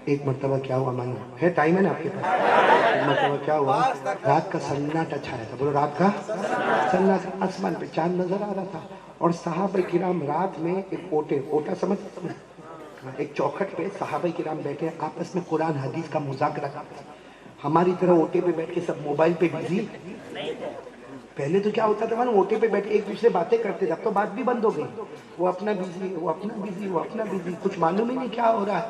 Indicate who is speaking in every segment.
Speaker 1: ایک مرتبہ کیا ہوا معلوم ہے؟ ٹائم ہے نا آپ کے پاس؟ ایک مرتبہ کیا ہوا، رات کا سناٹا چھایا تھا، بولو رات کا سناٹا، آسمان پہ چاند نظر آ رہا تھا، اور صحابہ کرام رات میں ایک اوٹا سمجھ، ایک چوکھٹ پہ صحابہ کرام بیٹھے آپس میں قرآن حدیث کا مذاکرہ کرتے ہیں۔ ہماری طرح اوٹے پہ بیٹھ کے سب موبائل پہ بزی، پہلے تو کیا ہوتا تھا معلوم، اوٹے پہ بیٹھ کے ایک دوسرے باتیں کرتے تھے، اب تو بات بھی بند ہو گئی، وہ اپنا بزی، وہ اپنا بزی، وہ اپنا بزی، کچھ معلوم ہی نہیں کیا ہو رہا ہے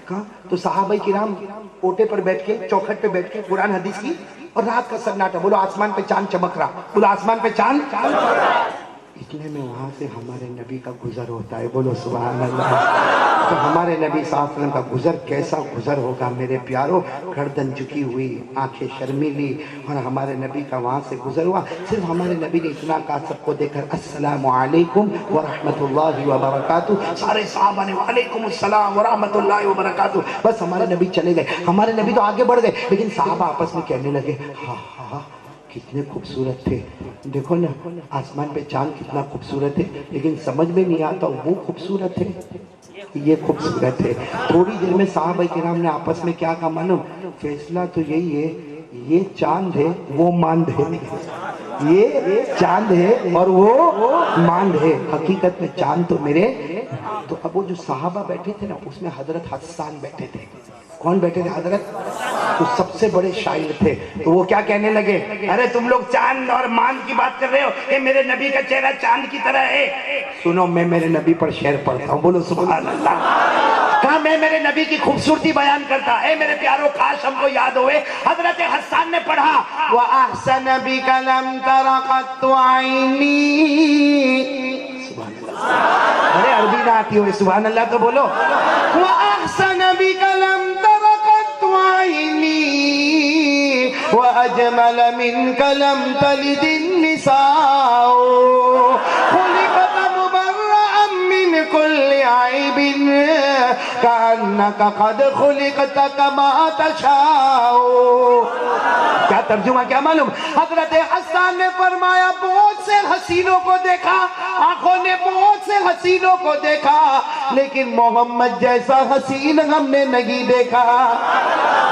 Speaker 1: کہاں۔ تو صحابہ کرام اوٹے پر بیٹھ کے، چوکھٹ پہ بیٹھ کے قرآن حدیث کی، اور رات کا سناٹا، بولو آسمان پہ چاند چمک رہا، بولو آسمان پہ چاند، اتنے میں وہاں سے ہمارے نبی کا گزر ہوتا ہے، بولو سبحان اللہ۔ تو ہمارے نبی صلی اللہ علیہ وسلم کا گزر کیسا گزر ہوگا میرے پیاروں، گردن جھکی ہوئی، آنکھیں شرمیلی، اور ہمارے نبی کا وہاں سے گزر ہوا۔ صرف ہمارے نبی نے اتنا کہا سب کو دیکھ کر، السلام علیکم ورحمت اللہ وبرکاتہ، سارے صحابہ نے وعلیکم السلام ورحمت اللہ وبرکاتہ، بس ہمارے نبی چلے گئے۔ ہمارے نبی تو آگے بڑھ گئے، لیکن صحابہ آپس میں کہنے لگے، ہاں ہاں کتنے خوبصورت تھے، دیکھو نا آسمان پہ چاند کتنا خوبصورت ہے، لیکن سمجھ میں نہیں آتا وہ خوبصورت ہے یہ خوبصورت ہے۔ تھوڑی دیر میں صحابہ کرام نے آپس میں کیا کہا معلوم، فیصلہ تو یہی ہے، یہ چاند ہے وہ ماند ہے، یہ چاند ہے اور وہ ماند ہے، حقیقت میں چاند تو میرے۔ تو اب وہ جو صحابہ بیٹھے تھے نا، اس میں حضرت حسان بیٹھے تھے۔ کون بیٹھے تھے؟ حضرت، تو سب سے بڑے شاعر تھے۔ تو وہ کیا کہنے لگے، ارے تم لوگ چاند اور ماند کی بات کر رہے ہو کہ میرے نبی کا چہرہ چاند کی طرح ہے، سنو میں میرے نبی پر شعر پڑھتا ہوں، بولو سبحان اللہ۔ کہا میں میرے نبی کی خوبصورتی بیان کرتا، اے میرے پیاروں کاش ہم کو یاد ہوئے۔ حضرت حسان نے پڑھا، وَأَحْسَنَ بِكَ لَمْ تَرَ قَطُّ عَيْنِي، سبحان اللہ، ارے عربی نہ آتی ہوئے سبحان اللہ تو بولو، وَأَحْسَنَ بِكَ لَمْ تَرَ قَطُّ عَيْنِي وَأَجْمَلَ مِنْكَ لَمْ تَلِدِ النِّسَاءُ خُلِقْتَ مُبَرَّأً مِّنْ كُلِّ عَيْبٍ كَأَنَّكَ قَدْ خُلِقْتَ كَمَا تَشَاءُ۔ کیا ترجمہ کیا معلوم، حضرت حسان نے فرمایا بہت سے حسینوں کو دیکھا، آنکھوں نے بہت سے حسینوں کو دیکھا، لیکن محمد جیسا حسین ہم نے نہیں دیکھا۔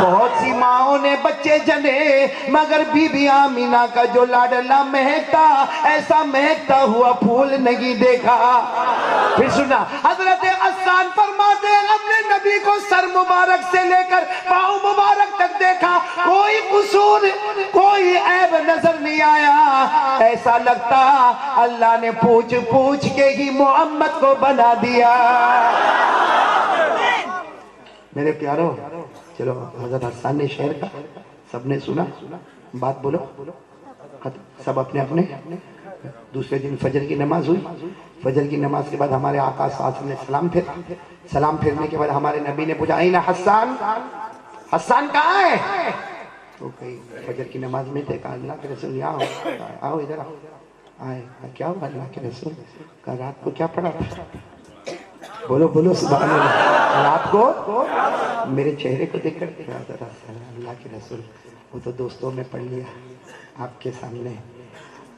Speaker 1: بہت سی ماؤں نے بچے جنے، مگر بی بی آمینہ کا جو لاڈلا مہکتا، ایسا مہکتا ہوا پھول نہیں دیکھا۔ پھر سنا، حضرت حسان فرماتے ہیں ہم نے نبی کو سر مبارک سے لے کر پاؤں مبارک تک دیکھا، کوئی قصور کوئی عیب نظر نہیں آیا، ایسا لگتا اللہ نے پوچھ پوچھ کے ہی محمد کو بنا دیا۔ میرے پیارو چلو، حضرت حسان نے شعر کا سب نے سنا، بات بولو، سب اپنے اپنے۔ دوسرے دن فجر کی نماز ہوئی، فجر کی نماز کے بعد ہمارے آقا صلی اللہ علیہ وسلم نے سلام پھیرا، سلام پھیرنے کے بعد ہمارے نبی نے پوچھا این حسان، حسان کہاں ہے؟ تو کہیں فجر کی نماز میں تھے، کہا اللہ کے رسول یہاں آؤ ادھر آؤ، آئے کیا ہوا اللہ کے رسول؟ کہا رات کو کیا پڑھا تھا؟ بولو بولو سبحان اللہ، رات کو میرے چہرے کو دیکھ کر اللہ کے رسول وہ تو دوستوں میں پڑھ لیا، آپ کے سامنے۔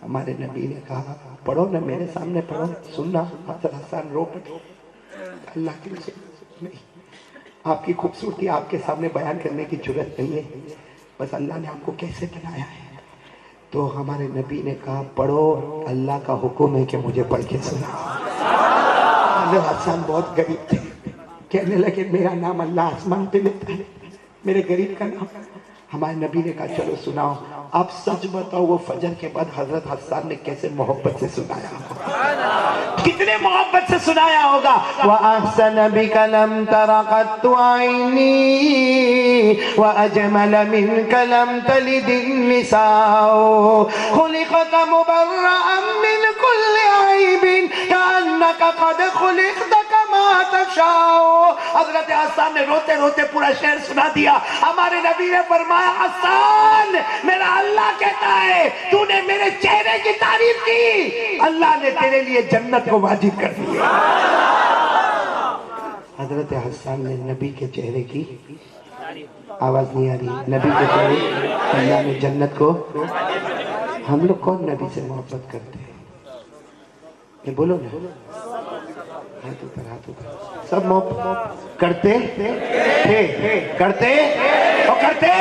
Speaker 1: ہمارے نبی نے کہا پڑھو نا میرے سامنے پڑھو، سننا۔ حضرت حسان رو پڑے، اللہ کے رسول نہیں، آپ کی خوبصورتی آپ کے سامنے بیان کرنے کی جرات نہیں ہے، بس اللہ نے آپ کو کیسے بنایا ہے۔ تو ہمارے نبی نے کہا پڑھو، اللہ کا حکم ہے کہ مجھے پڑھ کے سنا۔ حضرت حسان بہت غریب تھے، کہنے لگے میرا نام اللہ آسمان پہ لیتا ہے، میرے غریب کا نام۔ ہمارے نبی نے کہا چلو سناؤ، آپ سچ بتاؤ وہ فجر کے بعد حضرت حسان نے کیسے محبت سے سنایا ہوگا، کتنے محبت سے سنایا ہوگا۔ وَأَحْسَنَ بِكَ لَمْ تَرَ قَطُّ عَيْنِي وَأَجْمَلَ مِنْكَ لَمْ تَلِدِ النِّسَاءُ خُلِقْتَ مُبَرَّأً مِّنْ كُلِّ عَيْبٍ كَأَنَّكَ قَدْ خُلِقْتَ كَمَا تَشَاءُ۔ حضرت حسان نے روتے روتے پورا شعر سنا دیا۔ ہمارے نبی نے فرمایا حسان میرا اللہ کہتا ہے تو نے میرے چہرے کی تعریف کی، اللہ نے تیرے لیے جنت کو واجب کر دیا۔ حضرت حسان نے نبی کے چہرے کی آواز نہیں آ رہی، نبی کے چہرے اللہ نے جنت کو۔ ہم لوگ کون نبی سے محبت کرتے ہیں؟ یہ بولو نا، ہاتھ اوپر سب محبت کرتے تھے کرتے اور کرتے.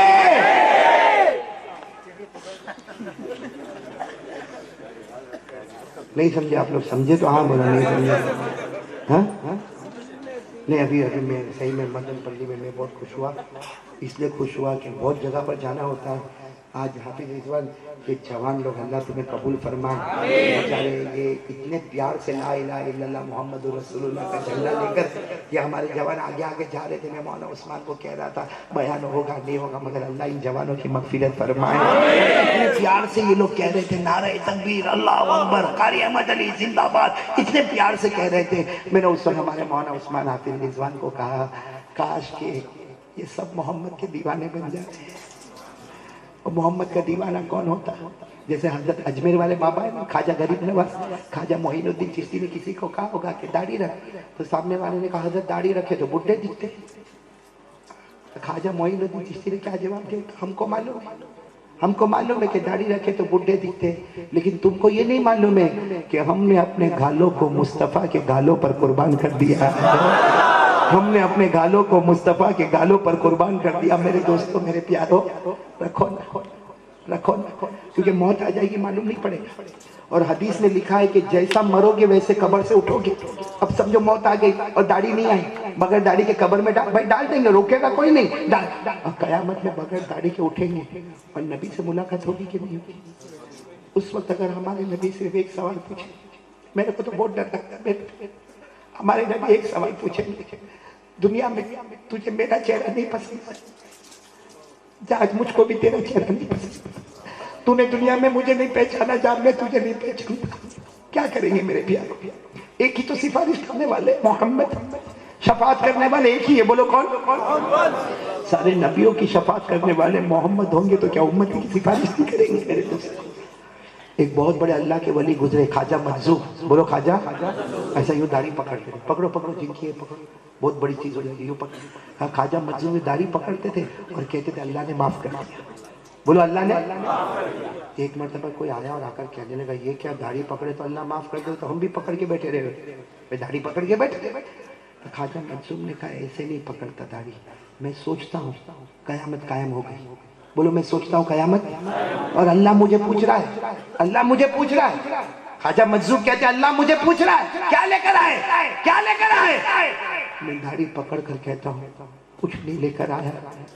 Speaker 1: نہیں سمجھے آپ لوگ؟ سمجھے تو ہاں بولا. نہیں سمجھے؟ ہاں نہیں. ابھی میں صحیح میں مدن پلی میں بہت خوش ہوا. اس لیے خوش ہوا کہ بہت جگہ پر جانا ہوتا ہے. آج حافظ رضوان یہ جوان لوگ اللہ تمہیں قبول فرمائے. بیچارے یہ اتنے پیار سے لا الہ الا اللہ محمد رسول اللہ کا جھنڈا لے کر یہ ہمارے جوان آگے آگے جا رہے تھے. میں مولانا عثمان کو کہہ رہا تھا بیان ہوگا نہیں ہوگا مگر اللہ ان جوانوں کی مغفرت فرمائے. اتنے پیار سے یہ لوگ کہہ رہے تھے نعرہ تکبیر اللہ اکبر قاری احمد علی زندہ باد. اتنے پیار سے کہہ رہے تھے. میں نے اس وقت ہمارے مولانا عثمان حافظ رضوان کو کہا کاش کہ یہ سب محمد کے دیوانے بن جائے. اور محمد کا دیوانہ کون ہوتا ہے؟ جیسے حضرت اجمیر والے بابا ہے نا خواجہ غریب نواز, خواجہ معین الدین چشتی نے کسی کو کہا ہوگا کہ داڑھی رکھ, تو سامنے والے نے کہا حضرت داڑھی رکھے تو بڈھے دکھتے. خواجہ معین الدین چشتی نے کیا جواب دیا؟ ہم کو معلوم ہے کہ داڑھی رکھے تو بڈھے دکھتے, لیکن تم کو یہ نہیں معلوم ہے کہ ہم نے اپنے گالوں کو مصطفیٰ کے گالوں پر قربان کر دیا. ہم نے اپنے گالوں کو مصطفیٰ کے گالوں پر قربان کر دیا. میرے دوستوں میرے پیاروں رکھو رکھو, کیونکہ موت آ جائے گی معلوم نہیں پڑے گا. اور حدیث میں لکھا ہے کہ جیسا مرو گے ویسے قبر سے اٹھو گے. اب سمجھو موت آ گئی اور داڑھی نہیں آئی, بغیر داڑھی کے قبر میں ڈال دیں گے, روکے گا کوئی نہیں. اور قیامت میں بغیر داڑھی کے اٹھیں گے اور نبی سے ملاقات ہوگی کہ نہیں ہوگی؟ اس وقت اگر ہمارے نبی صرف ایک سوال پوچھے, میرے کو تو بہت ڈر لگتا ہے, ہمارے نبی ایک سوال پوچھیں گے دنیا میں تجھے میرا چہرہ نہیں پسند, جا آج مجھ کو بھی تیرا چہرہ نہیں پسند, تو نے دنیا میں مجھے نہیں پہچانا, جا میں تجھے نہیں پہچانتا, کیا کریں گے میرے پیاروں؟ ایک ہی تو سفارش کرنے والے محمد, شفاعت کرنے والے ایک ہی ہے, بولو کون؟ سارے نبیوں کی شفاعت کرنے والے محمد ہوں گے تو کیا امتی کی سفارش نہیں کریں گے میرے دوست؟ ایک بہت بڑے اللہ کے ولی گزرے خواجہ مجذوب, بولو خواجہ. ایسا یوں داڑھی پکڑتے تھے, پکڑو پکڑو جن کی ہے پکڑو, بہت بڑی چیز ہو جائے گی, یوں پکڑو. خواجہ مجذوب داڑھی پکڑتے تھے اور کہتے تھے اللہ نے معاف کر دیا. بولو اللہ نے. ایک مرتبہ کوئی آیا اور آ کر کہنے لگا یہ کیا داڑھی پکڑے تو اللہ معاف کر دے, تو ہم بھی پکڑ کے بیٹھے رہے, داڑھی پکڑ کے بیٹھے. خواجہ مجذوب نے کہا ایسے نہیں پکڑتا داڑھی, میں سوچتا ہوں قیامت قائم ہو گئی. بولو میں سوچتا ہوں قیامت, اور اللہ مجھے پوچھ رہا ہے, اللہ مجھے پوچھ رہا ہے. خواجہ مجذوب کہتے ہیں اللہ مجھے پوچھ رہا ہے کیا لے کر آئے, کیا لے کر آئے. میں داڑھی پکڑ کر کہتا ہوں کچھ نہیں لے کر آیا,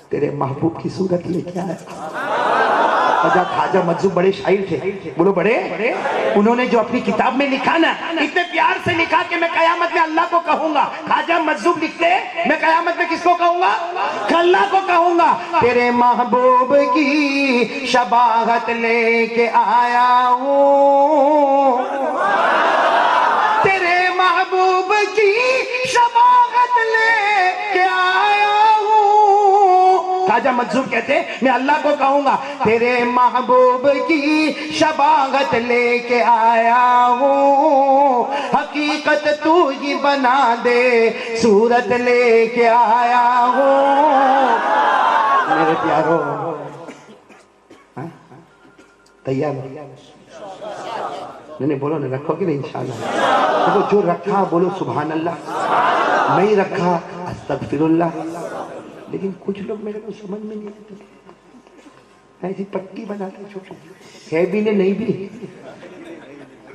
Speaker 1: تیرے محبوب کی صورت لے کے آیا. خواجہ مجذوب بڑے شاعر تھے, بولو بڑے. انہوں نے جو اپنی کتاب میں لکھا نا, اتنے پیار سے لکھا کہ میں قیامت میں اللہ کو کہوں گا. خواجہ مجذوب لکھتے میں قیامت میں کس کو کہوں گا؟ اللہ کو کہوں گا تیرے محبوب کی شباہت لے کے آیا ہوں, تیرے محبوب کی شباہت لے کے آیا ہوں. خواجہ مجذوب کہتے میں اللہ کو کہوں گا تیرے محبوب کی شباہت لے کے آیا ہوں, حقیقت تو ہی بنا دے صورت لے کے آیا ہوں. میرے پیاروں تیار نہیں بولو نا, رکھو گے نا انشاءاللہ. جو رکھا بولو سبحان اللہ, نہیں رکھا استغفر اللہ. لیکن کچھ لوگ میرے کو سمجھ میں نہیں آتے, ایسی پٹی بناتے چھوٹی ہے بھی نہیں بھی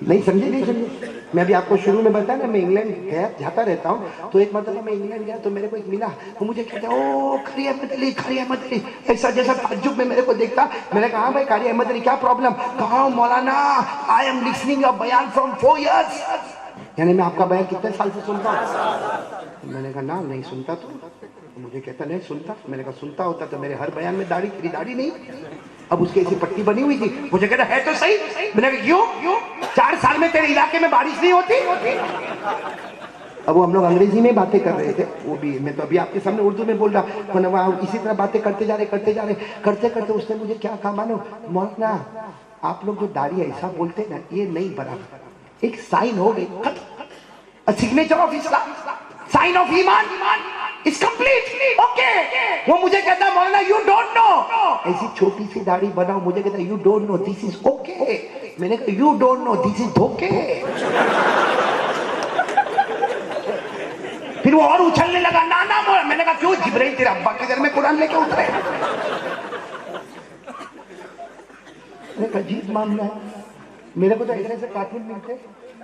Speaker 1: نہیں سمجھے نہیں سمجھے. میں ابھی آپ کو شروع میں بتایا نا, میں انگلینڈ گیا جاتا رہتا ہوں, تو ایک مرتبہ میں انگلینڈ گیا تو میرے کو ایک ملا, وہ مجھے کہتا ہے او قاری احمد علی, قاری احمد علی, ایسا جیسا تعجب میں میرے کو دیکھتا. میں نے کہا ہاں بھائی قاری احمد علی کیا پرابلم؟ کہا مولانا آئی ایم لسننگ یور بیان فرام 4 years, یعنی میں آپ کا بیان کتنے سال سے سنتا ہوں. میں نے کہا نا نہیں سنتا, تو مجھے کہتا نہیں سنتا. میں نے کہا سنتا ہوتا تو میرے ہر بیان میں داڑھی, تیری داڑھی نہیں. اب اس کی ایسی پٹی بنی ہوئی تھی, مجھے کہتا ہے تو صحیح. میں نے کہا کیوں 4 سال میں تیرے علاقے میں بارش نہیں ہوتی؟ اب وہ ہم لوگ انگریزی میں باتیں کر رہے تھے, وہ بھی میں تو ابھی آپ کے سامنے اردو میں بول رہا, اسی طرح باتیں کرتے جا رہے کرتے اس نے مجھے کیا کہا مانو, مولانا آپ لوگ جو داڑھی ایسا بولتے نا یہ نہیں برابر, ایک سائن ہو گئی, signature of Islam, sign of ایمان is complete, okay. وہ مجھے کہتا مولانا you don't know, ایسی چھوٹی سی داڑھی بناؤ. مجھے کہتا you don't know this is okay. میں نے کہا you don't know this is okay. پھر وہ اور اچھلنے لگا، نانا مولا. میں نے کہا کیوں جبرائیل تیرے ابا کے گھر میں قرآن لے کے اترے؟ ایک عجیب معاملہ ہے. میرے کو تو ایسے کارٹون ملتے.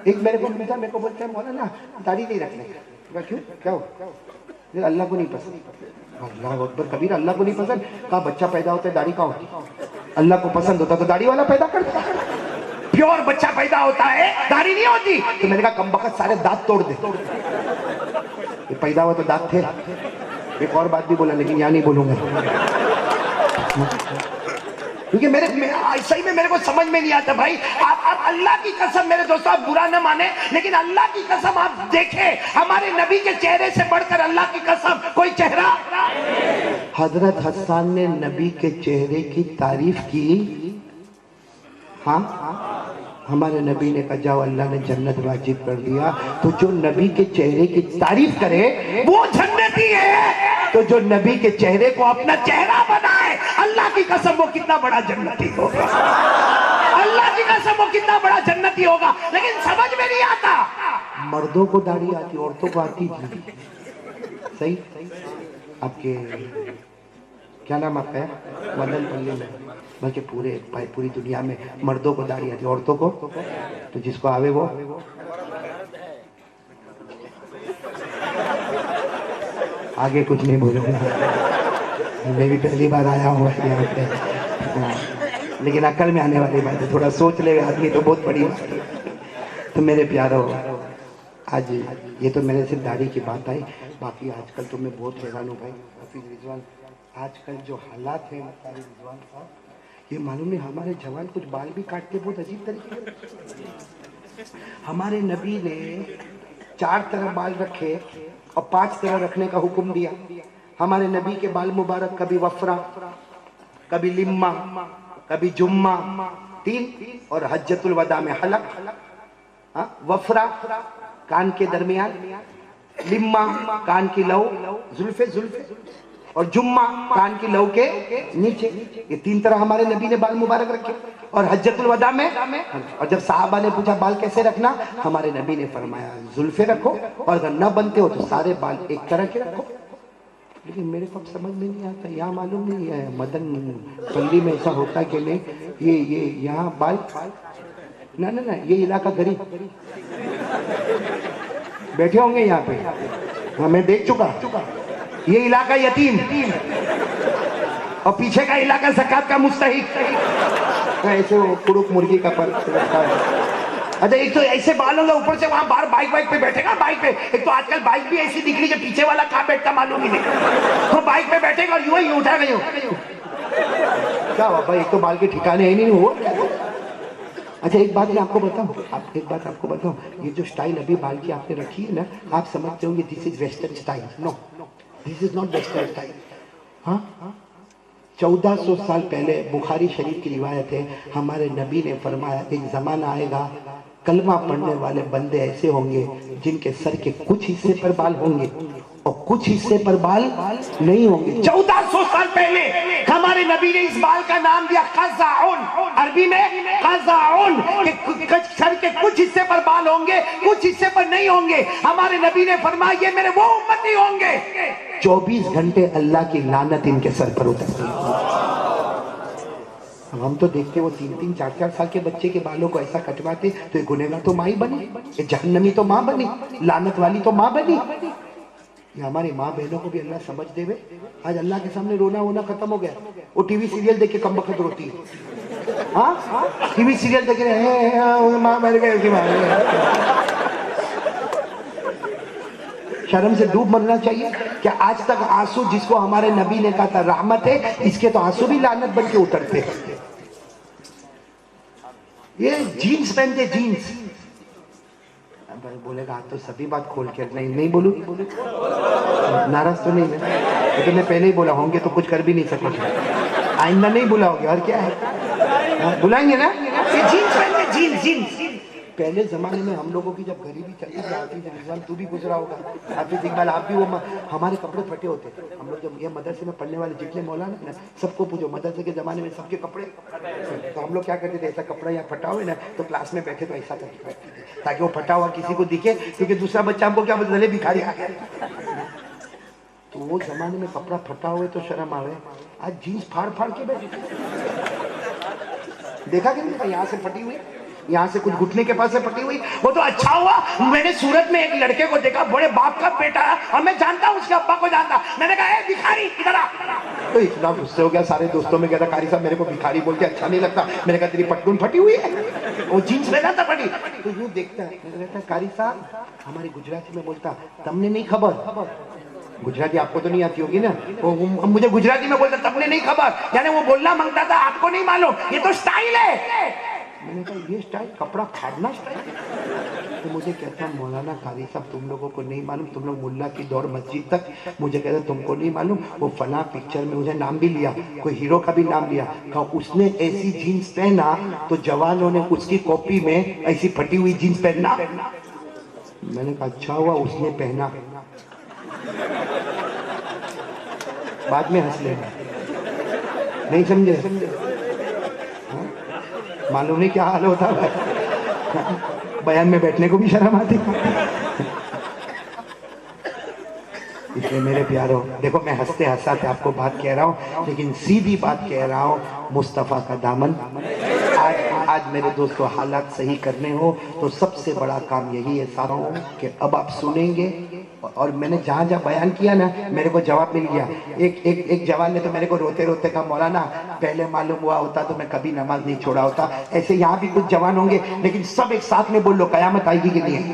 Speaker 1: ایک میرے کو ملتا، میرے کو بولتا ہے مولانا داڑھی نہیں رکھنے کا. کیوں؟ کیا ہو؟ اللہ کو نہیں پسند. اللہ اکبر کبیر، اللہ کو نہیں پسند. کہا بچہ پیدا ہوتا ہے داڑھی کا ہوتا، اللہ کو پسند ہوتا تو داڑھی والا پیدا کرتا. پیور بچہ پیدا ہوتا ہے داڑھی نہیں ہوتی. تو میں نے کہا کم بخت سارے دانت توڑ دے. یہ پیدا ہوا تو دانت تھے. ایک اور بات بھی بولا لیکن یہاں نہیں بولوں گا، کیونکہ صحیح میں میرے کو سمجھ میں نہیں آتا بھائی. آپ اللہ کی قسم میرے دوستوں، آپ برا نہ مانیں لیکن اللہ کی قسم آپ دیکھیں ہمارے نبی کے چہرے سے بڑھ کر اللہ کی قسم کوئی چہرہ. حضرت حسان نے نبی کے چہرے کی تعریف کی. ہاں ہمارے نبی نے کہا جاؤ اللہ نے جنت واجب کر دیا. تو جو نبی کے چہرے کی تعریف کرے وہ جنتی ہے. تو جو نبی کے چہرے کو اپنا چہرہ بنائے، اللہ کی قسم وہ کتنا بڑا جنتی ہوگا. اللہ کی قسم وہ کتنا بڑا جنتی ہوگا. لیکن سمجھ میں نہیں آتا. مردوں کو داڑھی آتی، عورتوں کو آتی تھی. صحیح. آپ کے کیا نام آپ کا ہے؟ مدن پلی میں، بلکہ پوری دنیا میں مردوں کو داڑھی آتی، عورتوں کو تو جس کو آوے وہ. آگے کچھ نہیں بولوں گا، میں بھی پہلی بار آیا ہوں یہاں پہ، لیکن عقل میں آنے والی بات ہے. تھوڑا سوچ لے آدمی تو بہت بڑی بات ہے. تو میرے پیارو، آج یہ تو میرے صرف داڑھی کی بات آئی. باقی آج کل تو میں بہت حیران ہوں بھائی. حفیظ رضوان، آج کل جو حالات ہیں حفیظ رضوان صاحب، یہ معلوم نہیں ہمارے جوان کچھ بال بھی کاٹتے بہت عجیب طریقے سے. ہمارے نبی نے 4 طرح بال رکھے اور 5 طرح رکھنے کا حکم دیا. ہمارے نبی کے بال مبارک کبھی وفرا، کبھی لما، کبھی جمعہ 3، اور حجت الوداع میں حلق. وفرا کان کے درمیان، لما کان کی لو زلفے، اور جمعہ کان کی لو کے نیچے. یہ 3 طرح ہمارے نبی نے بال مبارک رکھے. اور حجت الوداع میں، اور جب صحابہ نے پوچھا بال کیسے رکھنا، ہمارے نبی نے فرمایا زلفے رکھو، اور اگر نہ بنتے ہو تو سارے بال ایک طرح کے رکھو. لیکن میرے کو سمجھ میں نہیں آتا، یہاں معلوم نہیں ہے مدن پلی میں ایسا ہوتا کہ نہیں. یہ یہاں بال نہ یہ علاقہ غریب بیٹھے ہوں گے یہاں پہ. ہاں میں دیکھ چکا. یہ علاقہ یتیم اور پیچھے کا علاقہ زکات کا مستحق. ایسے وہ کڑک مرغی کا پر رکھا ہے. اچھا ایک تو ایسے بال ہوگا، اوپر سے وہاں باہر بائک پہ بیٹھے گا. بائک پہ ایک تو آج کل بائک بھی ایسی دکھ رہی ہے، پیچھے والا کہاں بیٹھتا معلوم ہی نہیں. وہ بائک پہ بیٹھے گا اور یوں ہی اٹھا گئی ہو. کیا ہوا بھائی، ایک تو بال کے ٹھکانے ہی نہیں ہوا. اچھا ایک بات میں آپ کو بتاؤں، یہ جو سٹائل ابھی بال کی آپ نے رکھی ہے نا، آپ سمجھتے ہوں گے this is western style. No, this is not western style. ہاں 1400 سال پہلے بخاری شریف کی روایت ہے، ہمارے نبی نے فرمایا ایک زمانہ آئے گا کلمہ پڑھنے والے بندے ایسے ہوں گے جن کے سر کے کچھ حصے پر بال ہوں گے اور کچھ حصے پر بال نہیں ہوں گے. 1400 سال پہلے ہمارے نبی نے اس بال کا نام دیا قزعون. عربی میں قزعون، کہ سر کے کچھ حصے پر بال ہوں گے، کچھ حصے پر نہیں ہوں گے. ہمارے نبی نے فرمایا یہ میرے وہ امتی ہوں گے 24 گھنٹے اللہ کی لعنت ان کے سر پر اترتی ہے. ہم تو دیکھتے وہ 3-3 4-4 سال کے بچے کے بالوں کو ایسا کٹواتے تو یہ گنہگار تو ماں ہی بنی، یہ جہنمی تو ماں بنی، لعنت والی تو ماں بنی. یہ ہماری ماں بہنوں کو بھی اللہ سمجھ دے. آج اللہ کے سامنے رونا ہونا ختم ہو گیا. وہ ٹی وی سیریل دیکھ کے کم بخت روتی ہے. ہاں ٹی وی سیریل دیکھ رہے ماں مر گئے. شرم سے ڈوب مرنا چاہیے. کہ آج تک آنسو جس کو ہمارے نبی نے کہا تھا رحمت ہے، اس کے تو آنسو بھی لعنت بن کے اترتے ہیں. یہ جینز پہنتے جینز. بولے گا تو سبھی بات کھول کے نہیں بولوں، ناراض تو نہیں ہے. لیکن میں پہلے ہی بولا ہوں گے تو کچھ کر بھی نہیں سکو گے. آئندہ نہیں بلاؤ گے اور کیا ہے، بلائیں گے نا. یہ جینز پہنتے جینز. پہلے زمانے میں ہم لوگوں کی جب غریبی چلتی تھی، حافظ رضوان تو بھی گزرا ہوگا، حافظ اقبال آپ بھی، وہ ہمارے کپڑے پھٹے ہوتے. ہم لوگ جب یہ مدرسے میں پڑھنے والے جتنے مولانا نا سب کو پوچھو، مدرسے کے زمانے میں سب کے کپڑے. تو ہم لوگ کیا کرتے تھے، ایسا کپڑا یا پھٹا ہوئے نا تو کلاس میں بیٹھے تو ایسا کرتے تھے تاکہ وہ پھٹا ہوا کسی کو دکھے، کیونکہ دوسرا بچہ ہم کو کیا بولے بھکاری آ گیا. وہ زمانے میں کپڑا پھٹا ہوئے تو شرم آوے، آج جینس پھاڑ پھاڑ کے بیٹھے، دیکھا کہ نہیں؟ یہاں سے پھٹی ہوئی، یہاں سے کچھ گھٹنے کے پاس سے پھٹی ہوئی۔ وہ تو اچھا ہوا میں نے سورت میں ایک لڑکے کو دیکھا، بڑے باپ کا بیٹا ہے اور میں جانتا ہوں اس کے ابا کو جانتا، میں نے کہا اے بھکاری ادھر آ، تو اتنا غصے ہو گیا، سارے دوستوں میں کہتا قاری صاحب میرے کو بھکاری بول کے اچھا نہیں لگتا، میں نے کہا تیری پٹکون پھٹی ہوئی ہے، وہ جینس پہنا تھا پھٹی، تو یوں دیکھتا ہے، میں نے کہتا قاری صاحب ہماری گجراتی میں بولتا تم نے نہیں خبر، گجراتی آپ کو تو نہیں آتی ہوگی نا، مجھے گجراتی میں بولتا تم نے نہیں خبر، یعنی وہ بولنا مانگتا تھا آپ کو نہیں معلوم، یہ تو سٹائل ہے۔ میں نے کہا یہ سٹائل کپڑا پھاڑنا سٹائل؟ تو مجھے کہتا مولانا قاری صاحب تم لوگوں کو نہیں معلوم، تم لوگ ملا کی دور مسجد تک، مجھے کہتا تم کو نہیں معلوم، وہ فلاں پکچر میں مجھے نام بھی لیا، کوئی ہیرو کا بھی نام لیا، کہا اس نے ایسی جینس پہنا تو جوانوں نے اس کی کاپی میں ایسی پھٹی ہوئی جینس پہننا۔ میں نے کہا اچھا ہوا اس نے پہنا، بعد میں ہنس لینا، نہیں سمجھے؟ معلوم نہیں کیا حال ہوتا ہے، بیان میں بیٹھنے کو بھی شرم آتی۔ اس لیے میرے پیاروں دیکھو میں ہنستے ہنساتے آپ کو بات کہہ رہا ہوں، لیکن سیدھی بات کہہ رہا ہوں، مصطفیٰ کا دامن۔ آج میرے دوستو حالات صحیح کرنے ہو تو سب سے بڑا کام یہی ہے ساتھوں کہ اب آپ سنیں گے، اور میں نے جہاں جہاں بیان کیا نا میرے کو جواب مل گیا۔ ایک جوان نے تو میرے کو روتے روتے کہا مولانا پہلے معلوم ہوا ہوتا تو میں کبھی نماز نہیں چھوڑا ہوتا۔ ایسے یہاں بھی کچھ جوان ہوں گے، لیکن سب ایک ساتھ میں بول لو قیامت آئے گی کہ نہیں آئے گی،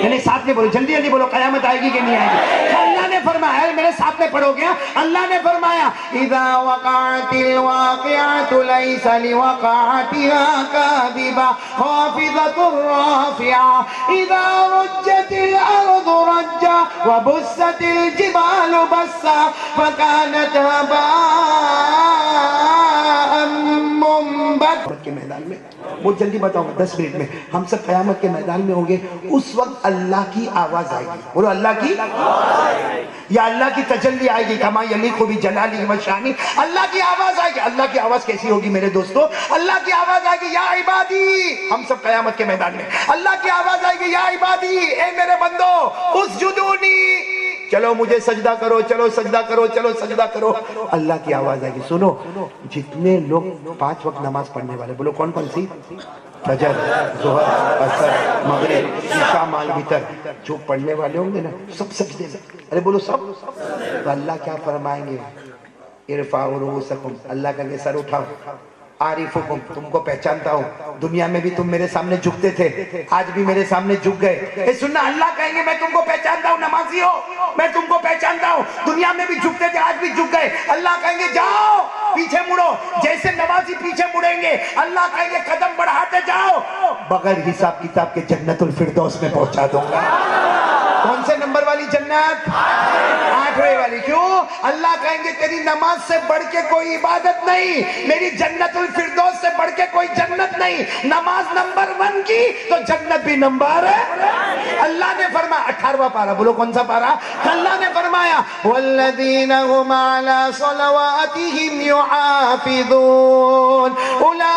Speaker 1: یعنی ساتھ میں بولو، جلدی جلدی بولو قیامت آئے گی کہ نہیں آئے گی۔ اللہ نے فرمایا ہے، میرے ساتھ میں پڑھو گیا، اللہ نے فرمایا اذا وقعت الواقعۃ لیس لوقعتها کاذبہ خافضۃ رافعہ اذا رجت الارض رجا وبست الجبال بسا فكانت هباء منبثا۔ کے میدان میں بہت جلدی بتاؤں گا 10 منٹ میں، ہم سب قیامت کے میدان میں ہوں گے، اس وقت اللہ کی آواز آئے گی، بولو اللہ کی، یا اللہ کی تجلی آئے گی، کما یلیق بجلالہ و شانہ، اللہ کی آواز آئے گی۔ اللہ کی آواز کیسی ہوگی میرے دوستو؟ اللہ کی آواز آئے گی یا عبادی، ہم سب قیامت کے میدان میں، اللہ کی آواز آئے گی یا عبادی، اے میرے بندو اسجدونی، چلو مجھے سجدہ کرو، چلو سجدہ کرو، چلو سجدہ کرو۔ اللہ کی آواز آئے گی۔ سنو جتنے لوگ 5 وقت نماز پڑھنے والے، بولو کون کون سی؟ فجر، ظہر، عصر، مغرب، عشاء، مال وتر، جو پڑھنے والے ہوں گے نا سب سجدے میں، ارے بولو سب، تو اللہ کیا فرمائیں گے؟ ارفعوا رؤوسکم، اللہ کہیں گے سر اٹھاؤ، عارفکم، تم کو پہچانتا ہوں، دنیا میں بھی تم میرے سامنے جھکتے تھے، آج بھی میرے سامنے جھک گئے۔ اے سننا، اللہ کہیں گے میں تم کو پہچانتا ہوں، نمازی ہو میں تم کو پہچانتا ہوں، دنیا میں بھی جھکتے تھے آج بھی جھک گئے۔ اللہ کہیں گے جاؤ پیچھے مڑو، جیسے نمازی پیچھے مڑیں گے اللہ کہیں گے قدم بڑھاتے جاؤ، بغیر حساب کتاب کے جنت الفردوس میں پہنچا دوں گا۔ کون سے نمبر والی جنت؟ 8ویں والی۔ کیوں؟ اللہ کہیں گے تیری نماز سے بڑھ کے کوئی عبادت نہیں، میری جنت الفردوس سے بڑھ کے کوئی جنت نہیں، نماز نمبر 1 کی تو جنت بھی نمبر ہے۔ اللہ نے فرمایا 18واں پارہ، بولو کون سا پارہ؟ اللہ نے فرمایا والذین هم علی صلواتهم یحافظون اولئک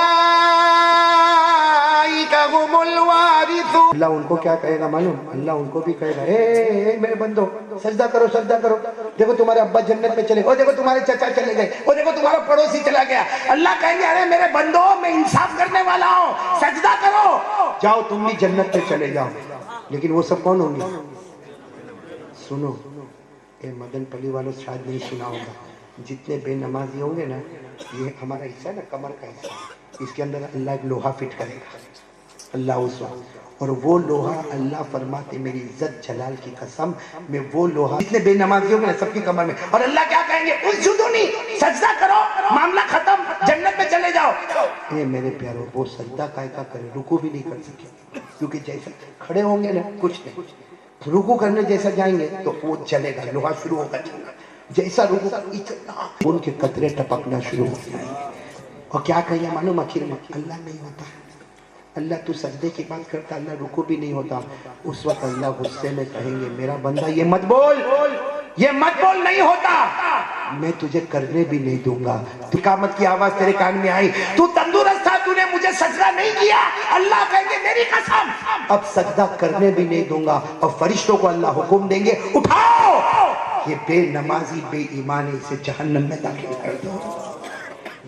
Speaker 1: هم الوارثون۔ اللہ ان کو کیا کہے گا معلوم؟ اللہ ان کو بھی کہے گا اے میرے بندو سجدہ کرو، سجدہ کرو، دیکھو تمہارے ابا جنت میں چلے، او دیکھو تمہارے چچا چلے گئے، او دیکھو تمہارا پڑوسی چلا گیا۔ اللہ کہیں گے ارے میرے بندو میں انصاف کرنے والا ہوں، سجدہ کرو، جاؤ تم بھی جنت میں چلے جاؤ۔ لیکن وہ سب کون ہوں گے؟ سنو اے مدن پلی والوں شاید نہیں سنا ہوگا، جتنے بے نمازی ہوں گے نا، یہ ہمارا حصہ ہے نا کمر کا حصہ، اس کے اندر اللہ ایک لوہا فٹ کرے گا، اللہ اس وقت، اور وہ لوہا اللہ فرماتے میری عزت جلال کی قسم میں وہ لوہا جتنے بے نمازی ہوں گے سب کی کمر میں، اور اللہ کیا کہیں گے اسجدونی، سجدہ کرو، معاملہ ختم، جنت میں چلے جاؤ۔ اے میرے پیارو وہ سجدہ کائے کا کرے، رکوع بھی نہیں کر سکے، کیونکہ جیسا کھڑے ہوں گے نا کچھ نہیں، رکوع کرنے جیسا جائیں گے تو وہ چلے گا، لوہا شروع ہوگا چلنا، جیسا رکوع اتنا ان کے قطرے ٹپکنا شروع ہو جائیں گے، اور کیا کہیں گے معلوم آخر میں؟ اللہ نہیں ہوتا، اللہ تو سجدے کی بات کرتا، اللہ رکوع بھی نہیں ہوتا۔ اس وقت اللہ غصے میں کہیں گے میرا بندہ یہ مت بول، یہ مت بول، نہیں ہوتا، میں تجھے کرنے بھی نہیں دوں گا۔ قیامت کی آواز تیرے کان میں آئی، تو تندرست تھا، تو نے مجھے سجدہ نہیں کیا، اللہ کہیں گے میری قسم اب سجدہ کرنے بھی نہیں دوں گا، اور فرشتوں کو اللہ حکم دیں گے اٹھاؤ، یہ بے نمازی بے ایمان اسے جہنم میں داخل کر دو.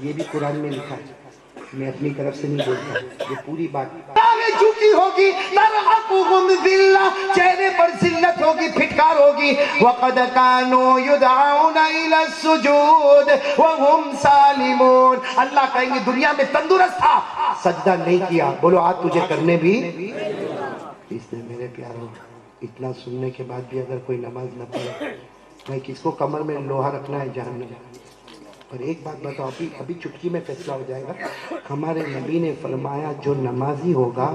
Speaker 1: یہ بھی قرآن میں لکھا ہے, میں اپنی طرف سے نہیں بولتا, یہ پوری بات جھوٹی ہوگی. ترحقهم ذلہ, چہرے پر ذلت ہوگی, پھٹکار ہوگی. وقد كانوا يدعون الى السجود وهم سالمون. اللہ کہیں گے دنیا میں تندرست تھا, سجدہ نہیں کیا. بولو آج تجھے کرنے بھی. اس نے میرے پیاروں اتنا سننے کے بعد بھی اگر کوئی نماز نہ پڑھے, بھائی کس کو کمر میں لوہا رکھنا ہے جہنم. اور ایک بات بتاؤ, ابھی چٹکی میں فیصلہ ہو جائے گا. ہمارے نبی نے فرمایا جو نمازی ہوگا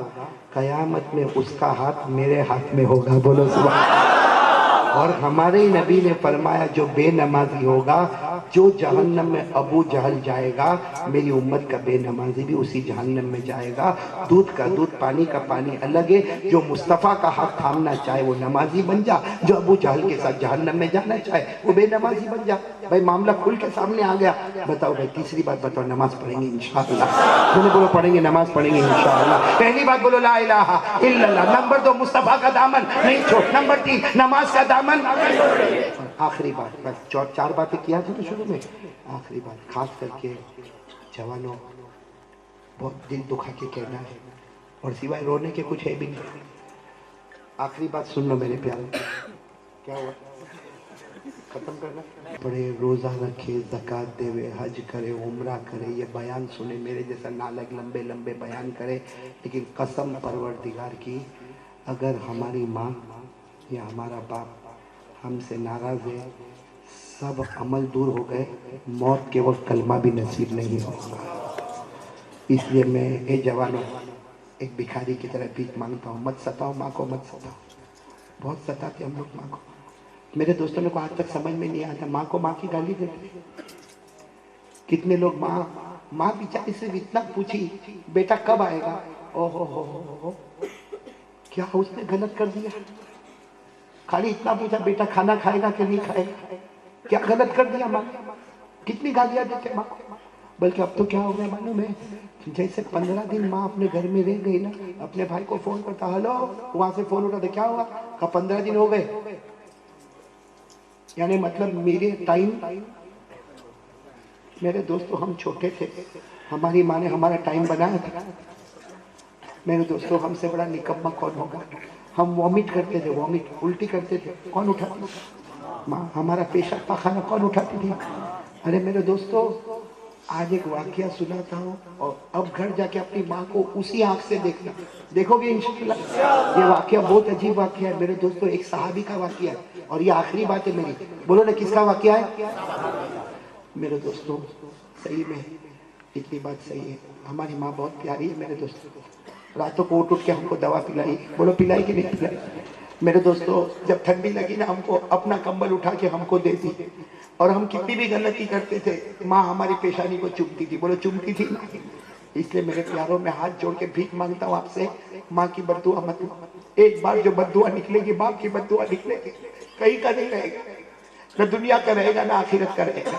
Speaker 1: قیامت میں اس کا ہاتھ میرے ہاتھ میں ہوگا. بولو سبحان اللہ. اور ہمارے نبی نے فرمایا جو بے نمازی ہوگا, جو جہنم میں ابو جہل جائے گا, میری امت کا بے نمازی بھی اسی جہنم میں جائے گا. دودھ کا دودھ پانی کا پانی الگ ہے. جو مصطفیٰ کا ہاتھ تھامنا چاہے وہ نمازی بن جا, جو ابو جہل کے ساتھ جہنم میں جانا چاہے وہ بے نمازی بن جا. بھائی معاملہ کھل کے سامنے آ گیا. بتاؤ بھائی تیسری بات بتاؤ, نماز پڑھیں گے انشاءاللہ. تمہیں بولو پڑھیں گے, نماز پڑھیں گے انشاءاللہ. پہلی بات بولو لا الہ الا اللہ. نمبر 2 مصطفیٰ کا دامن نہیں چھوڑ. نمبر 3 نماز کا دامن. آخری بات, بس 4 باتیں کیا تھا نا شروع میں. آخری بات خاص کر کے جوانوں, بہت دل دکھا کے کہنا ہے اور سوائے رونے کے کچھ ہے بھی نہیں. آخری بات سن لو میرے پیارے. کیا ہوا, ختم کرنا. پڑھے, روزہ رکھے, زکوٰۃ دے, حج کرے, عمرہ کرے, یہ بیان سنے, میرے جیسا نالگ لمبے لمبے بیان کرے. لیکن قسم پروردگار کی, اگر ہماری ماں یا ہمارا باپ ہم سے ناراض ہے, سب عمل دور ہو گئے, موت کے وقت کلمہ بھی نصیب نہیں ہوگا. اس لیے میں اے جوانوں ایک بھکاری کی طرح بھیک مانگتا ہوں, مت ستاؤ ماں کو, مت ستاؤ. بہت ستاتے ہم لوگ ماں کو. میرے دوستوں کو آج تک سمجھ میں نہیں آتا ماں کو ماں کی گالی دیتے. کتنے لوگ ماں بیچاری سے اتنا پوچھی بیٹا کب آئے گا, او ہو کیا اس نے غلط کر دیا. خالی اتنا پوچھا بیٹا کھانا کھائے گا کہ نہیں کھائے گا, کیا غلط کر دیا ماں. کتنی گالیاں دیتے ماں کو. بلکہ اب تو کیا ہو گیا معلوم ہے, جیسے 15 دن ماں اپنے گھر میں رہ گئی نا, اپنے بھائی کو فون کرتا, ہلو, وہاں سے فون اٹھاتے, کیا ہوا, کہا 15 دن ہو گئے. یعنی مطلب میرے ٹائم, میرے دوستو ہم چھوٹے تھے, ہماری ماں نے ہمارا ٹائم بنایا تھا. میرے دوستو ہم سے بڑا نکمہ کون ہوگا. ہم وامٹ کرتے تھے, وامٹ الٹی کرتے تھے, کون اٹھاتی تھی ماں. ہمارا پیشاب پاخانہ کون اٹھاتی تھی. ارے میرے دوستو آج ایک واقعہ سناتا ہوں, اور اب گھر جا کے اپنی ماں کو اسی آنکھ سے دیکھنا, دیکھو گے انشاءاللہ. یہ واقعہ بہت عجیب واقعہ ہے میرے دوستو, ایک صحابی کا واقعہ ہے. اور یہ آخری بات ہے میری, بولو نا کس کا واقعہ ہے. میرے دوستو صحیح میں اتنی بات صحیح ہے, ہماری ماں بہت پیاری ہے میرے دوستو. راتوں کو اٹھ کے ہم کو دوا پلائی, بولو پلائی کہ نہیں پلائی. میرے دوستو جب ٹھنڈی لگی نا, ہم کو اپنا کمبل اٹھا کے ہم کو دیتی, اور ہم کتنی بھی غلطی کرتے تھے ماں ہماری پیشانی کو چومتی تھی. بولو چومتی تھی نا. اس لیے میرے پیاروں میں ہاتھ جوڑ کے بھیک مانگتا ہوں آپ سے, ماں کی بد دعا مت. ایک بار جو بد دعا نکلے گی, باپ کی بد دعا نکلے گی, کہیں کا نہیں رہے گا, نہ دنیا کا رہے گا نہ آخرت کا رہے گا.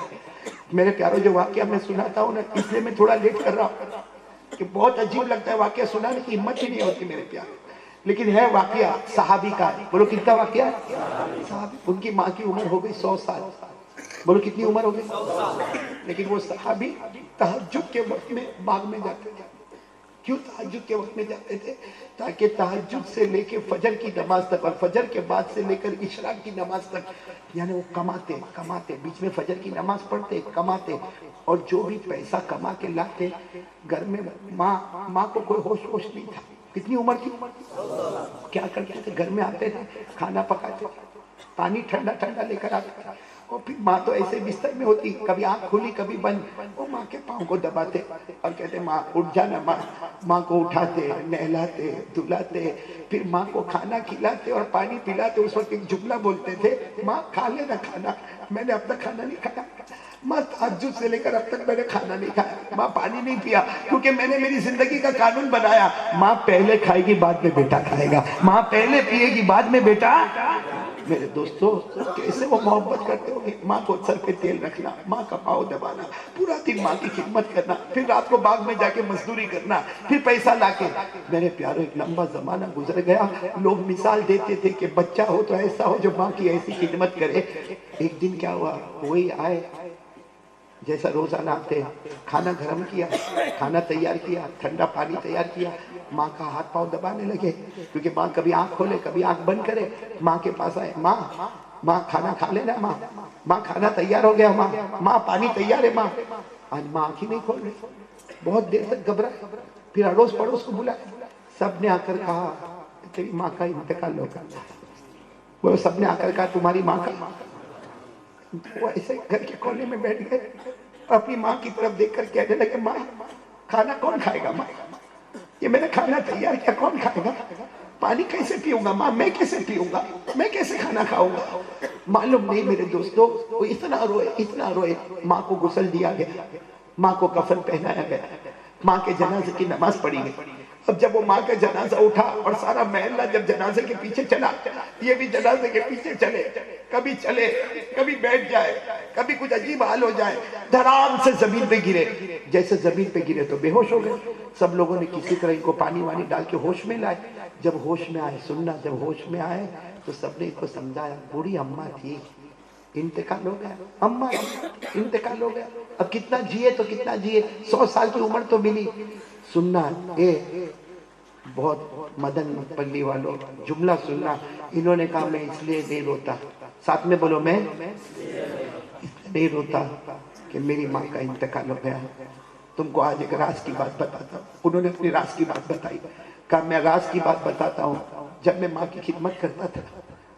Speaker 1: میرے پیاروں جو واقعہ میں سناتا ہوں نا, اس لیے میں تھوڑا لیٹ کر رہا ہوں کہ بہت عجیب لگتا ہے, واقعہ سنانے کی ہمت ہی نہیں ہوتی میرے پیارے. لیکن ہے واقعہ صحابی کا. بولو کتنا واقعہ ہے صحابی. ان کی ماں کی عمر ہو گئی 100 سال. بولو کتنی عمر ہو گئی. لیکن وہ صحابی تہجد کے وقت میں باغ میں جاتے تھے. کیوں تہجد کے وقت میں جاتے تھے؟ تاکہ تہجد سے لے کے فجر کی نماز تک, اور فجر کے بعد سے لے کر اشراق کی نماز تک, یعنی وہ کماتے, بیچ میں فجر کی نماز پڑھتے, کماتے, اور جو بھی پیسہ کما کے لاتے گھر میں, ماں کو کوئی ہوش نہیں تھا. کتنی عمر تھی. کیا کرتے تھے, گھر میں آتے تھے, کھانا پکاتے, پانی ٹھنڈا لے کر آتے, اور پھر ماں تو ایسے بستر میں ہوتی, کبھی آنکھ کھلی کبھی بند, وہ ماں کے پاؤں کو دباتے اور کہتے ماں اٹھ جانا. ماں کو اٹھاتے, نہلاتے, دھلاتے, پھر ماں کو کھانا کھلاتے اور پانی پلاتے. اس وقت ایک جملہ بولتے تھے, ماں کھا لینا کھانا, میں نے اب تک کھانا نہیں کھایا. ماں تہجد سے لے کر اب تک میں نے کھانا نہیں کھایا, ماں پانی نہیں پیا, کیونکہ میں نے میری زندگی کا قانون بنایا, ماں پہلے کھائے گی بعد میں بیٹا کھائے گا, ماں پہلے پیے گی بعد میں بیٹا. میرے دوستوں کیسے وہ محبت کرتے ہوں گے. ماں کو سر پہ تیل رکھنا, ماں کا پاؤں دبانا, پورا دن ماں کی خدمت کرنا, پھر رات کو باغ میں جا کے مزدوری کرنا, پھر پیسہ لا کے. میرے پیاروں ایک لمبا زمانہ گزر گیا, لوگ مثال دیتے تھے کہ بچہ ہو تو ایسا ہو جو ماں کی ایسی خدمت کرے. ایک دن کیا ہوا, وہی آئے جیسا روزانہ آتے, کھانا گرم کیا, کھانا تیار کیا, ٹھنڈا پانی تیار کیا, ماں کا ہاتھ پاؤں دبانے لگے کیونکہ ماں کبھی آنکھ کھولے کبھی آنکھ بند کرے. ماں کے پاس آئے, ماں کھانا کھا لینا, ماں کھانا تیار ہو گیا, ماں پانی تیار ہے. آج ماں آنکھ ہی نہیں کھول رہی, بہت دیر تک گھبرائے. پھر اڑوس پڑوس کو بلایا, سب نے آ کر کہا تیری ماں کا انتقال ہو گیا. وہ سب نے آ کر کہا تمہاری ماں کا. وہ ایسے گھر کے کونے میں بیٹھ گئے, اپنی ماں کی طرف دیکھ کر کہنے لگے ماں کھانا کون کھائے گا, ماں یہ میں نے کھانا تیار کیا کون کھائے گا, پانی کیسے پیوں گا ماں, میں کیسے پیوں گا, میں کیسے کھانا کھاؤں گا. معلوم نہیں میرے دوستوں, وہ اتنا روئے. ماں کو غسل دیا گیا, ماں کو کفن پہنایا گیا, ماں کے جنازے کی نماز پڑھی گئی. اب جب وہ ماں کا جنازہ اٹھا اور سارا محلہ جب جنازے کے پیچھے چلا, یہ بھی جنازے کے پیچھے چلے, کبھی بیٹھ جائے, کبھی کچھ عجیب حال ہو جائے, دھڑام سے زمین پہ گرے. جیسے زمین پہ گرے تو بے ہوش ہو گئے. سب لوگوں نے کسی طرح ان کو پانی وانی ڈال کے ہوش میں لائے. جب ہوش میں آئے, سننا, جب ہوش میں آئے تو سب نے ان کو سمجھایا بوڑھی اماں تھی, انتقال ہو گیا, اماں انتقال ہو گیا. اب کتنا جیے تو کتنا جیے, 100 سال کی عمر تو ملی. سننا, بہت مدن پلی والوں جملہ سننا. انہوں نے کہا میں اس لیے نہیں روتا, ساتھ میں بولو میں نہیں روتا کہ میری ماں کا انتقال ہو گیا. تم کو آج ایک راز کی بات بتاتا ہوں. انہوں نے اپنی راز کی بات بتائی. کہا میں راز کی بات بتاتا ہوں. جب میں ماں کی خدمت کرتا تھا,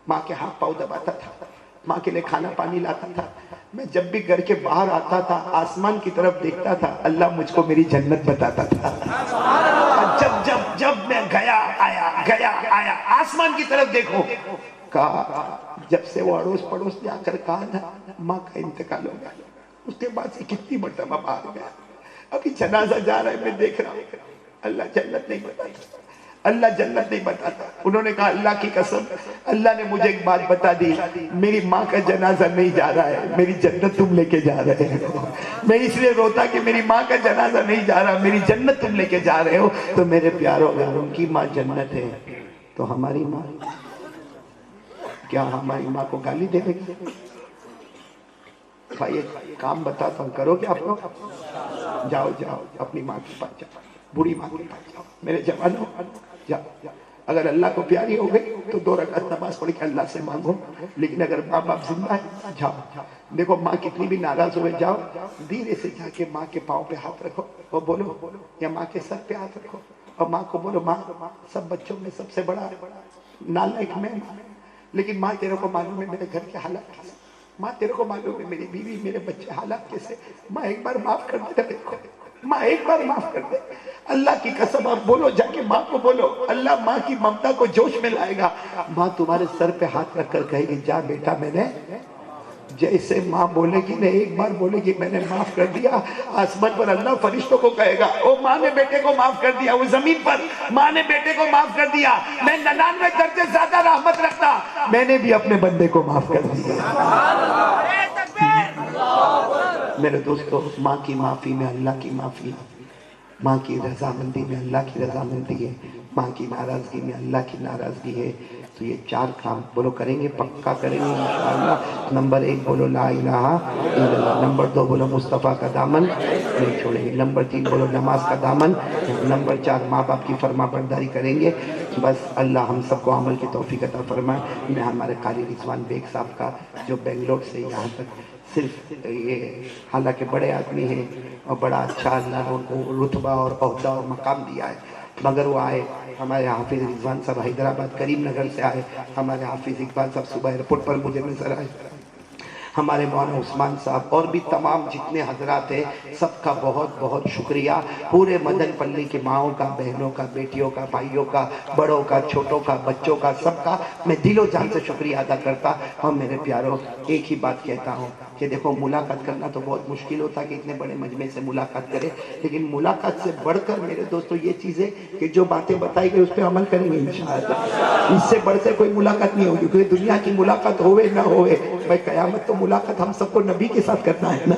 Speaker 1: ماں کے ہاتھ پاؤں دباتا تھا, ماں کے لیے کھانا پانی لاتا تھا, میں جب بھی گھر کے باہر آتا تھا آسمان کی طرف دیکھتا تھا, اللہ مجھ کو میری جنت بتاتا تھا. جب میں گیا آیا آسمان کی طرف دیکھو. کہا جب سے وہ اڑوس پڑوس نے آ کر کہا نا ماں کا انتقال ہو گیا, اس کے بعد سے کتنی مرتبہ باہر گیا. ابھی جنازہ جا رہا ہے, میں دیکھ رہا ہوں, اللہ جنت نہیں بتاتا, اللہ جنت نہیں بتاتا. انہوں نے کہا اللہ کی قسم, اللہ نے مجھے ایک بات بتا دی, میری ماں کا جنازہ نہیں جا رہا ہے, میری جنت تم لے کے جا رہے ہو. میں اس لیے روتا کہ میری ماں کا جنازہ نہیں جا رہا, میری جنت تم لے کے جا رہے ہو. تو میرے پیاروں, اگر ان کی ماں جنت ہے تو ہماری ماں, کیا ہماری ماں کو گالی دے گی؟ بھائی ایک کام بتاتا ہوں, کرو گے آپ لوگ؟ جاؤ اپنی ماں کے پاس جاؤ, بوڑھی ماں کے پاس جاؤ. میرے جوانوں جاؤ, اگر اللہ کو پیاری ہو گئی تو 2 رکعت نماز پڑھ کے اللہ سے مانگو. لیکن اگر ماں باپ زندہ ہے جاؤ. دیکھو ماں کتنی بھی ناراض ہوئے, جاؤ دھیرے سے جا کے ماں کے پاؤں پہ ہاتھ رکھو اور بولو, یا ماں کے سر پہ ہاتھ رکھو اور ماں کو بولو ماں سب بچوں میں سب سے بڑا نالائق میں, لیکن ماں تیرے کو معلوم ہے میرے گھر کے حالات کیسے, ماں تیرے کو معلوم ہے میری بیوی میرے بچے حالات کیسے, ماں ایک بار معاف کر دے, دیکھو ماں ایک بار معاف کر دے. اللہ کی قسم آپ بولو, جا کے ماں کو بولو, اللہ ماں کی ممتا کو جوش میں لائے گا. ماں تمہارے سر پہ ہاتھ رکھ کر کہے گی جا بیٹا, میں نے جیسے ماں بولے گی نا, ایک بار بولے گی میں نے معاف کر دیا, آسمان پر اللہ فرشتوں کو کہے گا او ماں نے بیٹے کو معاف کر دیا. وہ زمین پر ماں نے بیٹے کو معاف کر دیا, میں 99 درجے زیادہ رحمت رکھتا, میں نے بھی اپنے بندے کو معاف کر دیا. میرے دوستو, ماں کی معافی میں اللہ کی معافی, ماں کی رضامندی میں اللہ کی رضامندی ہے, ماں کی ناراضگی میں اللہ کی ناراضگی ہے. تو یہ 4 کام بولو کریں گے, پکا کریں گے انشاءاللہ. نمبر 1 بولو لا الہ الا اللہ. نمبر 2 بولو مصطفیٰ کا دامن نہیں چھوڑیں گے. نمبر 3 بولو نماز کا دامن. نمبر 4 ماں باپ کی فرما برداری کریں گے. بس اللہ ہم سب کو عمل کی توفیق عطا فرمائے. میں ہمارے قاری رضوان بیگ صاحب کا جو بنگلور سے یہاں تک, صرف یہ حالانکہ بڑے آدمی ہیں اور بڑا اچھا اللہ نے ان کو رتبہ اور عہدہ اور مقام دیا ہے, مگر وہ آئے, ہمارے حافظ رضوان صاحب حیدرآباد کریم نگر سے آئے, ہمارے حافظ اقبال صاحب صبح ایئرپورٹ پر مجھے نظر آئے, ہمارے مولانا عثمان صاحب اور بھی تمام جتنے حضرات ہیں, سب کا بہت بہت شکریہ. پورے مدن پلی کے ماؤں کا, بہنوں کا, بیٹیوں کا, بھائیوں کا, بڑوں کا, چھوٹوں کا, بچوں کا, سب کا میں دل و جان سے شکریہ ادا کرتا. اور میرے پیاروں ایک ہی بات کہتا ہوں, کہ دیکھو ملاقات کرنا تو بہت مشکل ہوتا کہ اتنے بڑے مجمع سے ملاقات کرے، لیکن ملاقات سے بڑھ کر میرے دوستو یہ چیز ہے کہ جو باتیں بتائی گئی اس پہ عمل کریں گے انشاءاللہ۔ اس سے بڑھ کر کوئی ملاقات نہیں ہوگی، کیونکہ دنیا کی ملاقات ہوئے نہ ہوئے بھائی قیامت تو ملاقات ہم سب کو نبی کے ساتھ کرنا ہے نا۔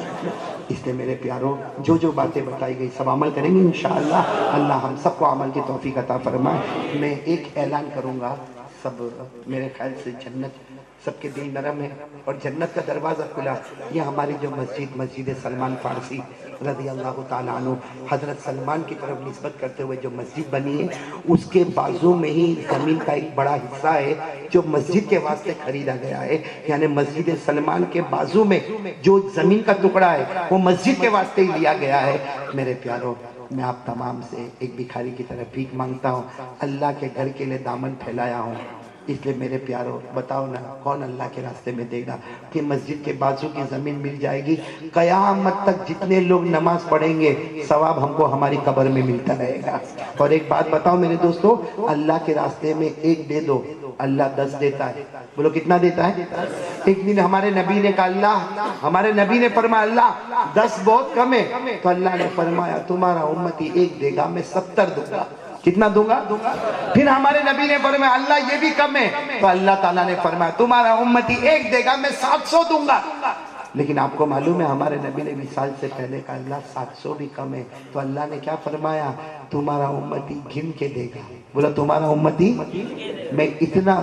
Speaker 1: اس لیے میرے پیاروں جو باتیں بتائی گئی سب عمل کریں گے انشاءاللہ۔ اللہ ہم سب کو عمل کی توفیق عطا فرمائے۔ میں ایک اعلان کروں گا، سب میرے خیال سے جنت سب کے دل نرم ہے اور جنت کا دروازہ کھلا۔ یہ ہماری جو مسجد سلمان فارسی رضی اللہ تعالیٰ عنہ حضرت سلمان کی طرف نسبت کرتے ہوئے جو مسجد بنی ہے، اس کے بازو میں ہی زمین کا ایک بڑا حصہ ہے جو مسجد کے واسطے خریدا گیا ہے، یعنی مسجد سلمان کے بازو میں جو زمین کا ٹکڑا ہے وہ مسجد کے واسطے ہی لیا گیا ہے۔ میرے پیاروں، میں آپ تمام سے ایک بھکاری کی طرف بھیک مانگتا ہوں، اللہ کے گھر کے لیے دامن پھیلایا ہوں، اس لیے میرے پیاروں بتاؤ نا کون اللہ کے راستے میں دے گا کہ مسجد کے بازو کی زمین مل جائے گی، قیامت تک جتنے لوگ نماز پڑھیں گے ثواب ہم کو ہماری قبر میں ملتا رہے گا۔ اور ایک بات بتاؤ میرے دوستو، اللہ کے راستے میں ایک دے دو اللہ 10 دیتا ہے، بولو کتنا دیتا ہے؟ ایک دن ہمارے نبی نے کہا ہمارے نبی نے فرمایا اللہ 10 بہت کم ہے، تو اللہ نے فرمایا تمہارا امتی ایک دے گا میں 70 دوں گا۔ کتنا دوں گا؟ پھر ہمارے نبی نے فرمایا اللہ یہ بھی کم ہے، تو اللہ تعالیٰ نے فرمایا تمہارا امتی ایک دے گا میں 700 دوں گا۔ لیکن آپ کو معلوم ہے ہمارے نبی نے وصال سے پہلے کہا اللہ 700 بھی کم ہے، تو اللہ نے کیا فرمایا تمہارا امتی گن کے دے گا۔ بولا تمہارا امتی میں اتنا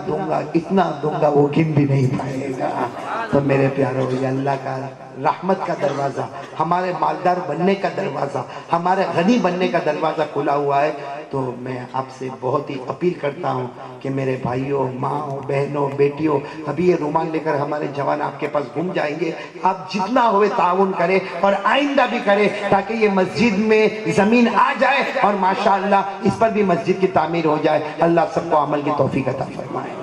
Speaker 1: دوں گا وہ گن بھی نہیں پائے گا۔ تو میرے پیاروں، یہ اللہ کا رحمت کا دروازہ، ہمارے مالدار بننے کا دروازہ، ہمارے غنی بننے کا دروازہ کھلا ہوا ہے۔ تو میں آپ سے بہت ہی اپیل کرتا ہوں کہ میرے بھائیوں، ماں، بہنوں، بیٹیوں، ابھی یہ رومال لے کر ہمارے جوان آپ کے پاس گھوم جائیں گے، آپ جتنا ہوئے تعاون کریں اور آئندہ بھی کریں تاکہ یہ مسجد میں زمین آ جائے اور ماشاءاللہ اس پر بھی مسجد کی تعمیر ہو جائے۔ اللہ سب کو عمل کی توفیق عطا فرمائے۔